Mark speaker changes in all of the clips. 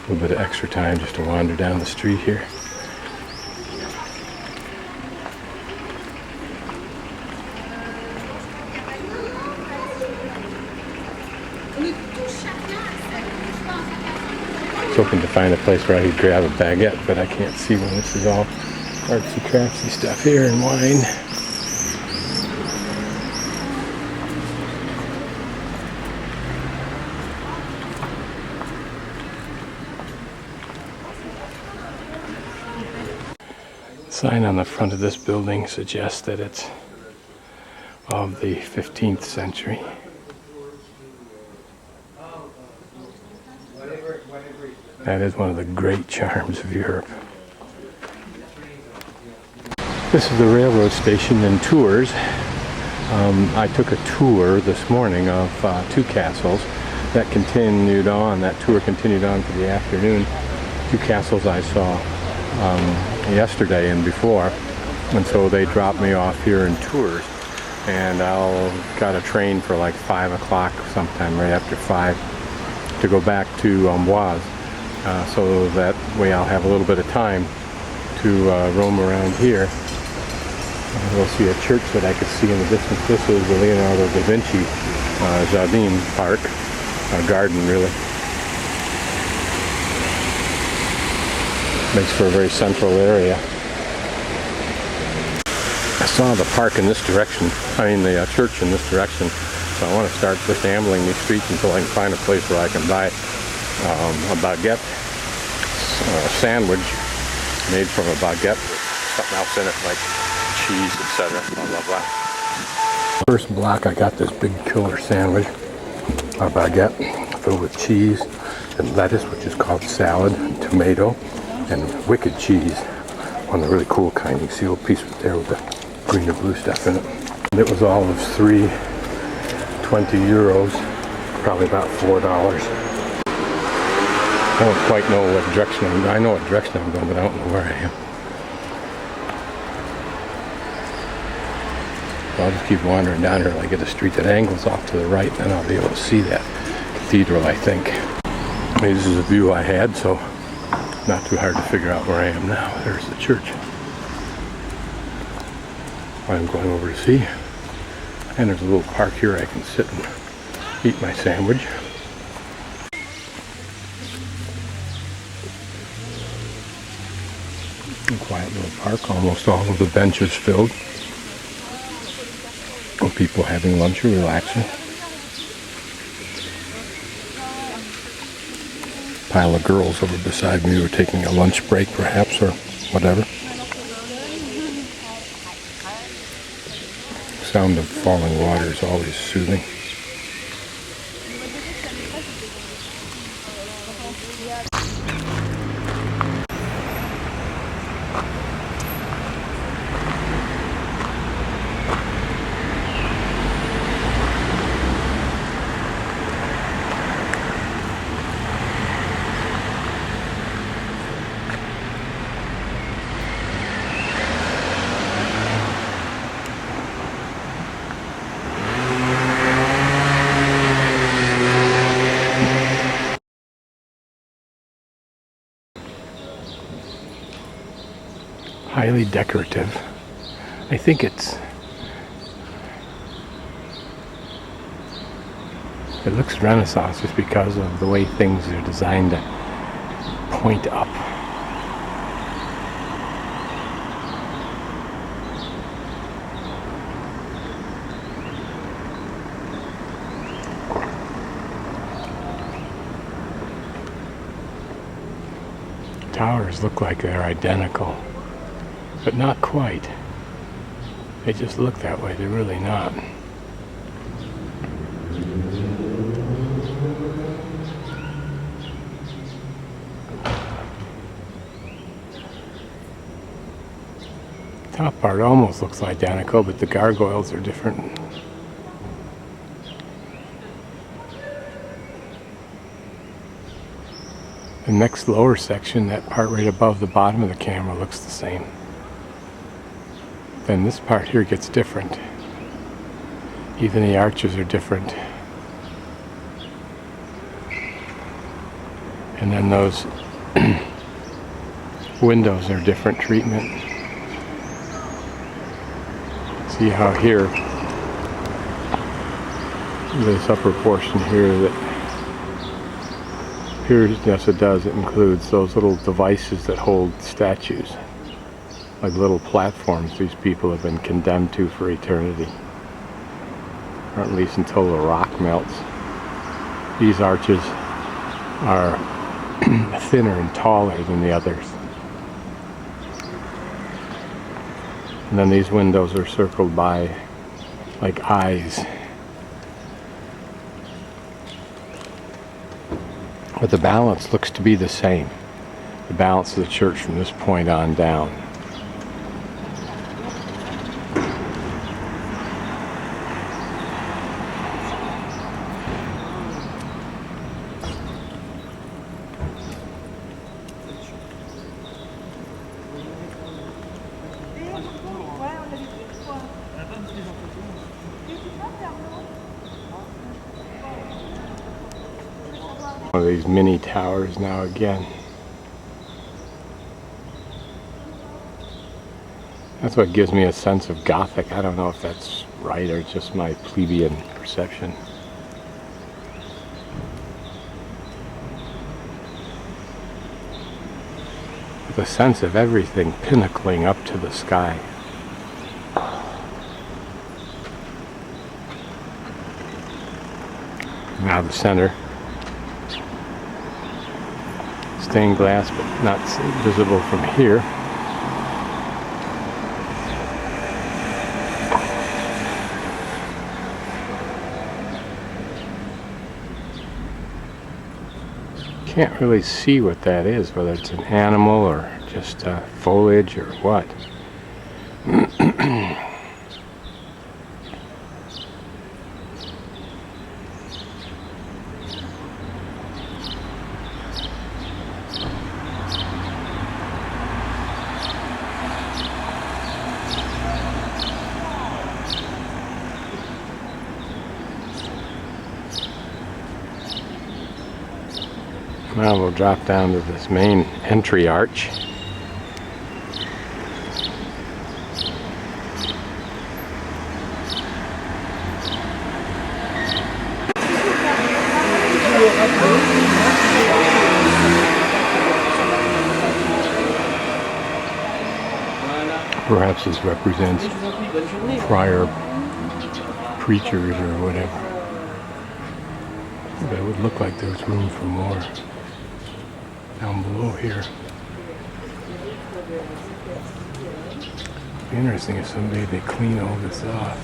Speaker 1: A little bit of extra time just to wander down the street here. I was hoping to find a place where I could grab a baguette, but I can't see when this is all artsy craftsy stuff here and wine. The sign on the front of this building suggests that it's of the 15th century. That is one of the great charms of Europe. This is the railroad station in Tours. I took a tour this morning of two castles. That tour continued on for the afternoon. Two castles I saw yesterday and before, and so they dropped me off here in Tours, and I'll got a train for like 5 o'clock sometime right after 5 to go back to Amboise, so that way I'll have a little bit of time to roam around here. We'll see a church that I could see in the distance. This is the Leonardo da Vinci Jardin Park, a garden really. Makes for a very central area. I saw the park in this direction, the church in this direction, so I want to start just ambling these streets until I can find a place where I can buy a baguette sandwich made from a baguette with something else in it like cheese, etc. Blah blah blah. First block I got this big killer sandwich, a baguette filled with cheese and lettuce, which is called salad, and tomato, and wicked cheese, one of the really cool kind. You can see a little piece right there with the green or blue stuff in it. And it was all of €3.20, probably about $4. I don't quite know what direction I'm going. I know what direction I'm going, but I don't know where I am. So I'll just keep wandering down here until I get a street that angles off to the right, and then I'll be able to see that cathedral, I think. This is a view I had, so not too hard to figure out where I am now. There's the church I'm going over to see. And there's a little park here I can sit and eat my sandwich. A quiet little park, almost all of the benches filled. And people having lunch or relaxing. Pile of girls over beside me who are taking a lunch break perhaps, or whatever. Sound of falling water is always soothing. Highly decorative. I think it looks Renaissance just because of the way things are designed to point up. Towers look like they're identical. But not quite. They just look that way. They're really not. Top part almost looks identical, but the gargoyles are different. The next lower section, that part right above the bottom of the camera, looks the same. Then this part here gets different. Even the arches are different. And And then those windows are different treatment. See how here, this upper portion here, that here, yes it does, it includes those little devices that hold statues, like little platforms these people have been condemned to for eternity, or at least until the rock melts. These arches are thinner and taller than the others. And then these windows are circled by like eyes. But the balance looks to be the same. The balance of the church from this point on down. One of these mini towers now again. That's what gives me a sense of Gothic. I don't know if that's right or just my plebeian perception. The sense of everything pinnacling up to the sky. Now the center. Stained glass, but not visible from here. Can't really see what that is, whether it's an animal or just foliage or what. Now we'll drop down to this main entry arch. Perhaps this represents prior preachers or whatever. But it would look like there's room for more down below here. It'd be interesting if someday they clean all this off.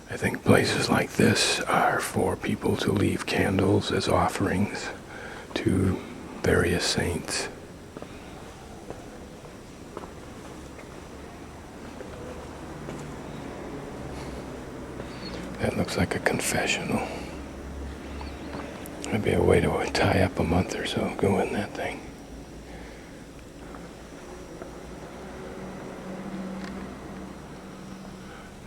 Speaker 1: I think places like this are for people to leave candles as offerings to various saints. That looks like a confessional. That'd be a way to tie up a month or so, go in that thing.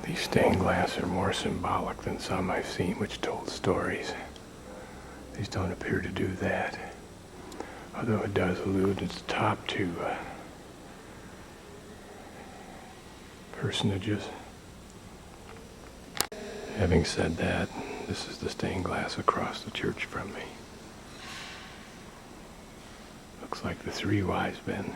Speaker 1: These stained glass are more symbolic than some I've seen which told stories. These don't appear to do that, although it does allude at the top to personages. Having said that, this is the stained glass across the church from me. Looks like the three wise men.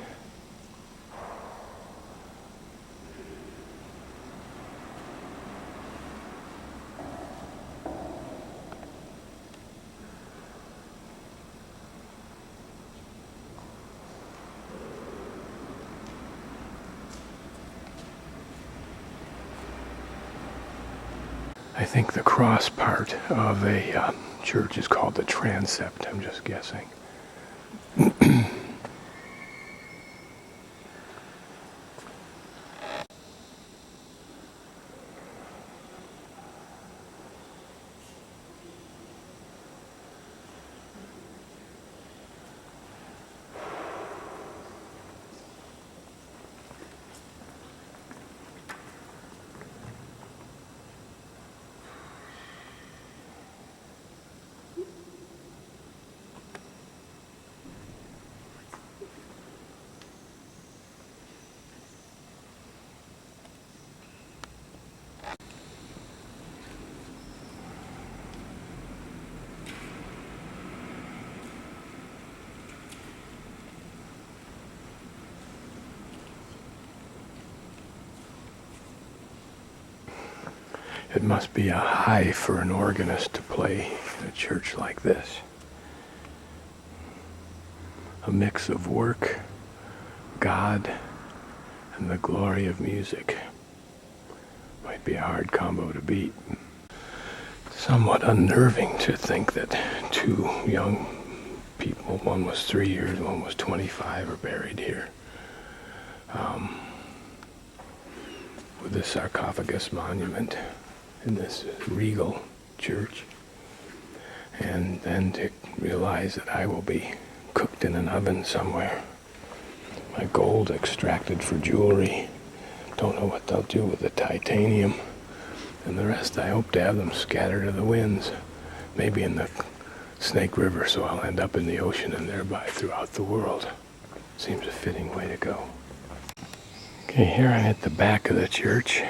Speaker 1: I think the cross part of a church is called the transept, I'm just guessing. It must be a high for an organist to play in a church like this. A mix of work, God, and the glory of music. Might be a hard combo to beat. Somewhat unnerving to think that two young people, one was 3 years, one was 25, are buried here. With this sarcophagus monument in this regal church, and then to realize that I will be cooked in an oven somewhere. My gold extracted for jewelry. Don't know what they'll do with the titanium. And the rest I hope to have them scattered to the winds. Maybe in the Snake River, so I'll end up in the ocean and thereby throughout the world. Seems a fitting way to go. Okay, here I'm at the back of the church.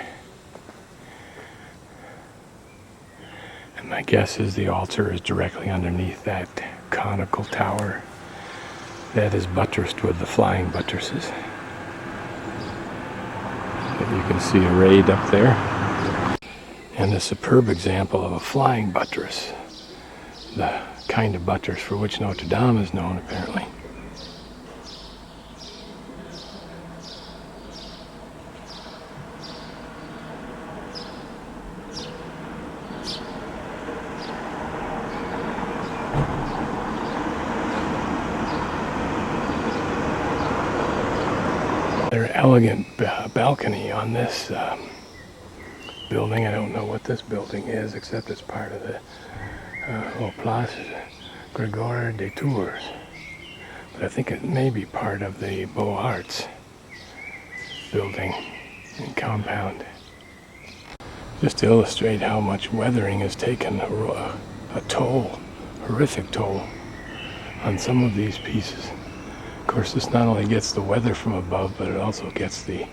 Speaker 1: And my guess is the altar is directly underneath that conical tower that is buttressed with the flying buttresses that you can see arrayed up there. And a superb example of a flying buttress, the kind of buttress for which Notre Dame is known apparently. Their elegant balcony on this building. I don't know what this building is, except it's part of the Place Grégoire des Tours. But I think it may be part of the Beaux-Arts building and compound. Just to illustrate how much weathering has taken a toll, horrific toll, on some of these pieces. Of course, this not only gets the weather from above, but it also gets the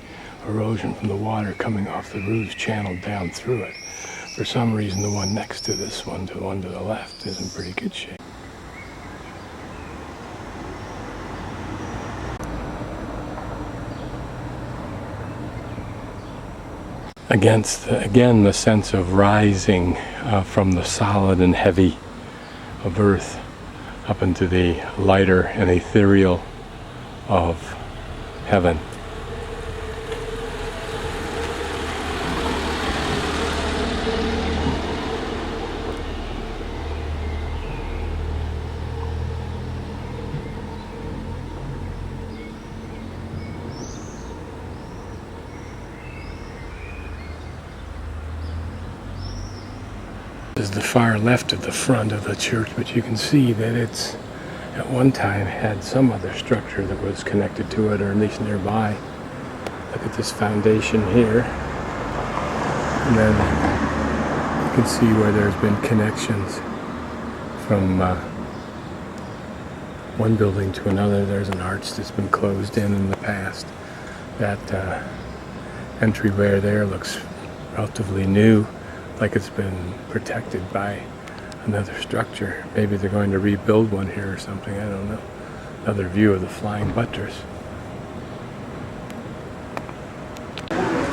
Speaker 1: erosion from the water coming off the roofs channeled down through it. For some reason, the one next to this one, the one to the left, is in pretty good shape. Again, the sense of rising from the solid and heavy of earth up into the lighter and ethereal of heaven. This is the far left of the front of the church, but you can see that it's at one time had some other structure that was connected to it, or at least nearby. Look at this foundation here. And then you can see where there's been connections from one building to another. There's an arch that's been closed in the past. That entryway there looks relatively new, like it's been protected by another structure. Maybe they're going to rebuild one here or something, I don't know. Another view of the Flying Buttress.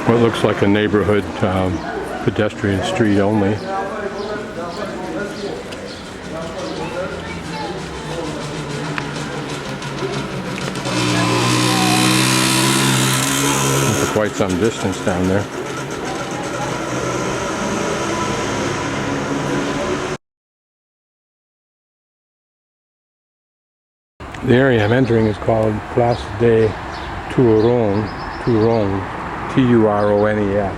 Speaker 1: What looks like a neighborhood pedestrian street only. For quite some distance down there. The area I'm entering is called Place de Touron, T-U-R-O-N-E-S.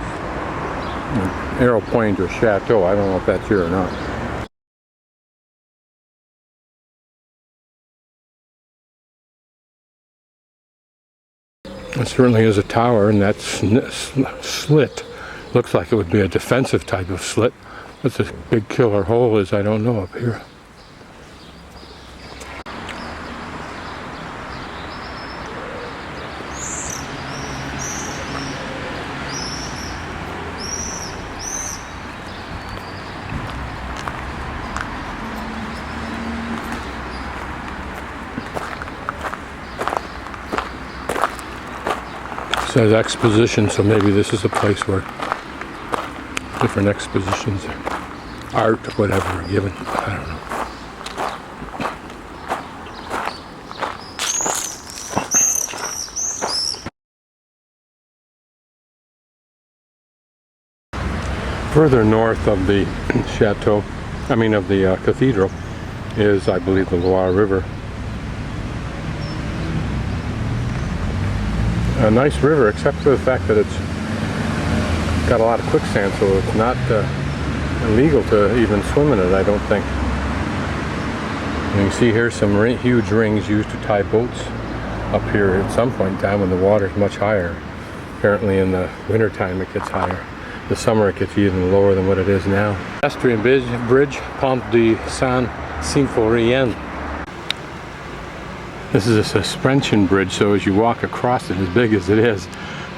Speaker 1: Arrow pointing to a chateau. I don't know if that's here or not. It certainly is a tower, and that slit looks like it would be a defensive type of slit. What this big killer hole is, I don't know up here. It says exposition, so maybe this is a place where different expositions, art, whatever, are given. I don't know. Further north of the chateau, of the cathedral, is, I believe, the Loire River. A nice river, except for the fact that it's got a lot of quicksand, so it's not illegal to even swim in it, I don't think. And you see here some huge rings used to tie boats up here at some point in time when the water's much higher. Apparently in the wintertime it gets higher. The summer it gets even lower than what it is now. Pedestrian bridge, Pont de Saint-Symphorien. This is a suspension bridge, so as you walk across it, as big as it is,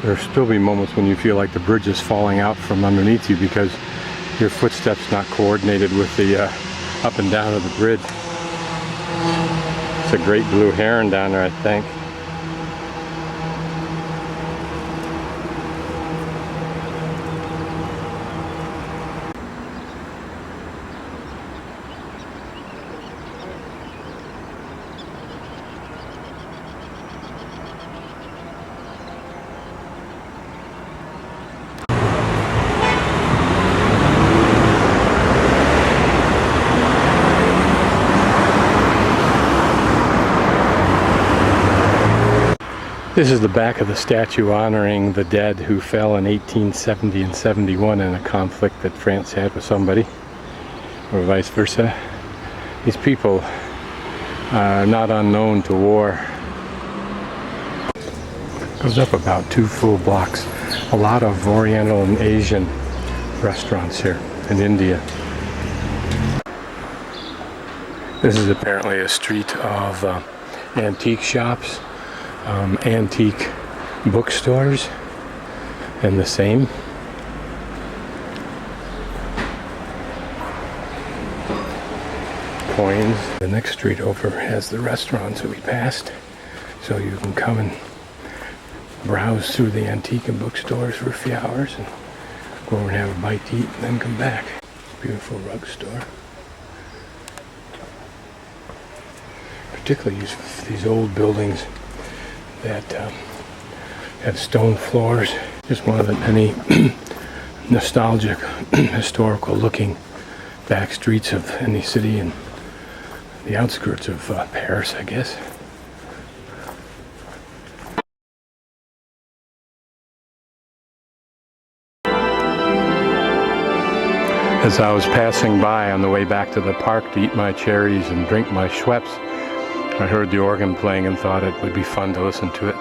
Speaker 1: there'll still be moments when you feel like the bridge is falling out from underneath you because your footsteps not coordinated with the up and down of the bridge. It's a great blue heron down there, I think. This is the back of the statue honoring the dead who fell in 1870 and 71 in a conflict that France had with somebody, or vice versa. These people are not unknown to war. Goes up about 2 full blocks. A lot of Oriental and Asian restaurants here in India. This is apparently a street of antique shops. Antique bookstores, and the same. Coins. The next street over has the restaurants that we passed, so you can come and browse through the antique and bookstores for a few hours and go over and have a bite to eat and then come back. Beautiful rug store. Particularly used for these old buildings that have stone floors. Just one of the many nostalgic, historical looking back streets of any city and the outskirts of Paris, I guess. As I was passing by on the way back to the park to eat my cherries and drink my Schweppes, I heard the organ playing and thought it would be fun to listen to it.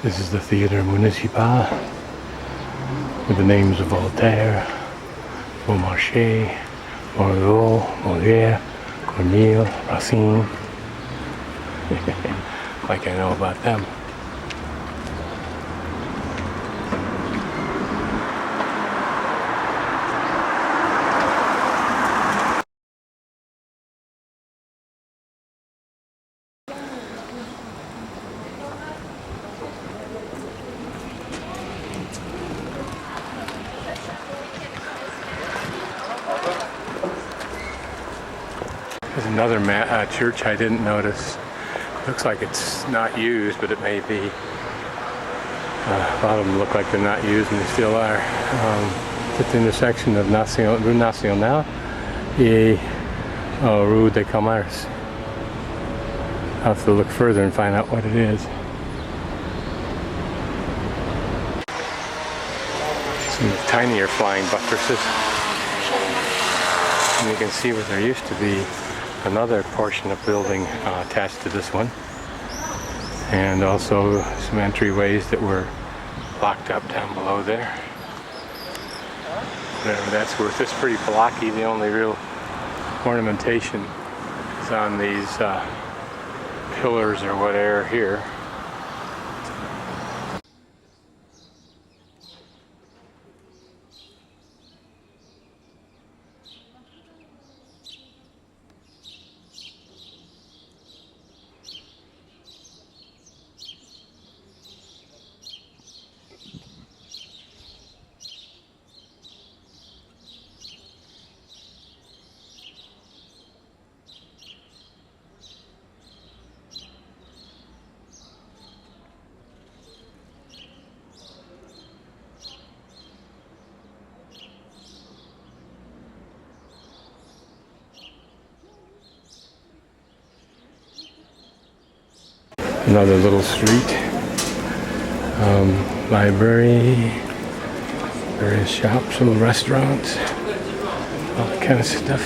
Speaker 1: This is the Theater Municipal with the names of Voltaire, Beaumarchais, Marlowe, Molière, Corneille, Racine. Like I know about them. There's another church I didn't notice. Looks like it's not used, but it may be. A lot of them look like they're not used, and they still are. It's at the intersection of Rue Nationale et Rue des Commerces. I'll have to look further and find out what it is. Some tinier flying buttresses. And you can see where there used to be another portion of building attached to this one, and also some entryways that were locked up down below there. Whatever that's worth. It's pretty blocky. The only real ornamentation is on these pillars or whatever here. Another little street, library, various shops, little restaurants, all that kind of stuff.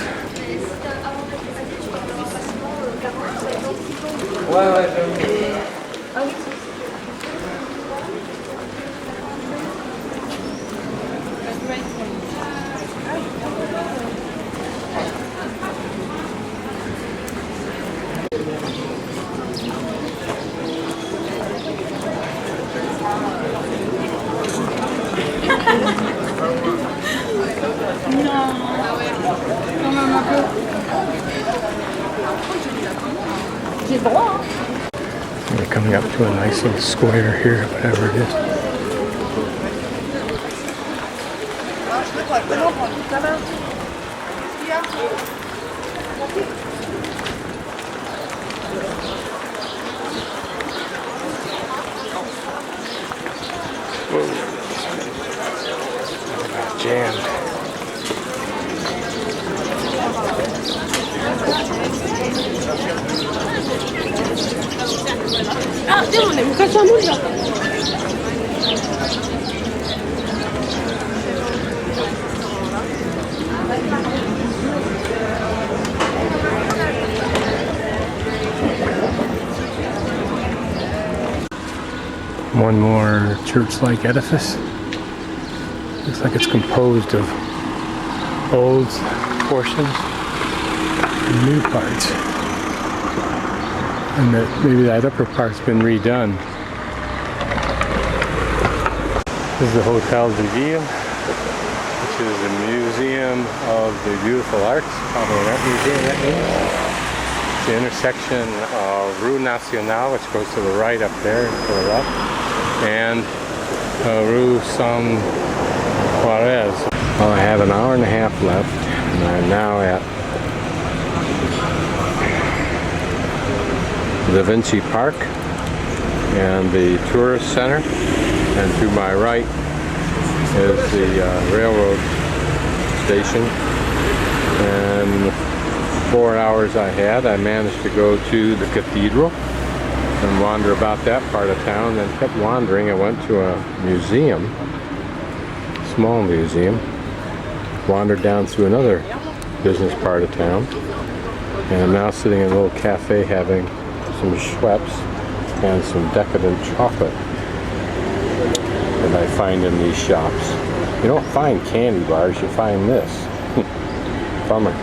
Speaker 1: We're coming up to a nice little square here, whatever it is. Whoa. Jammed.
Speaker 2: Ah, déjame, casamos ya.
Speaker 1: one more church-like edifice. Looks like it's composed of old portions and new parts. And that maybe that upper part's been redone. This is the Hotel de Ville, which is a museum of the beautiful arts. Probably an art museum, that means. It's the intersection of Rue Nationale, which goes to the right up there, to the left, and Rue Saint Juarez. Well, I have an hour and a half left, and I'm now at Da Vinci Park and the Tourist Center, and to my right is the railroad station. And 4 hours I had, I managed to go to the cathedral and wander about that part of town. Then kept wandering. I went to a museum, small museum, wandered down through another business part of town, and I'm now sitting in a little cafe having some Schweppes and some decadent chocolate that I find in these shops. You don't find candy bars, you find this. Bummer.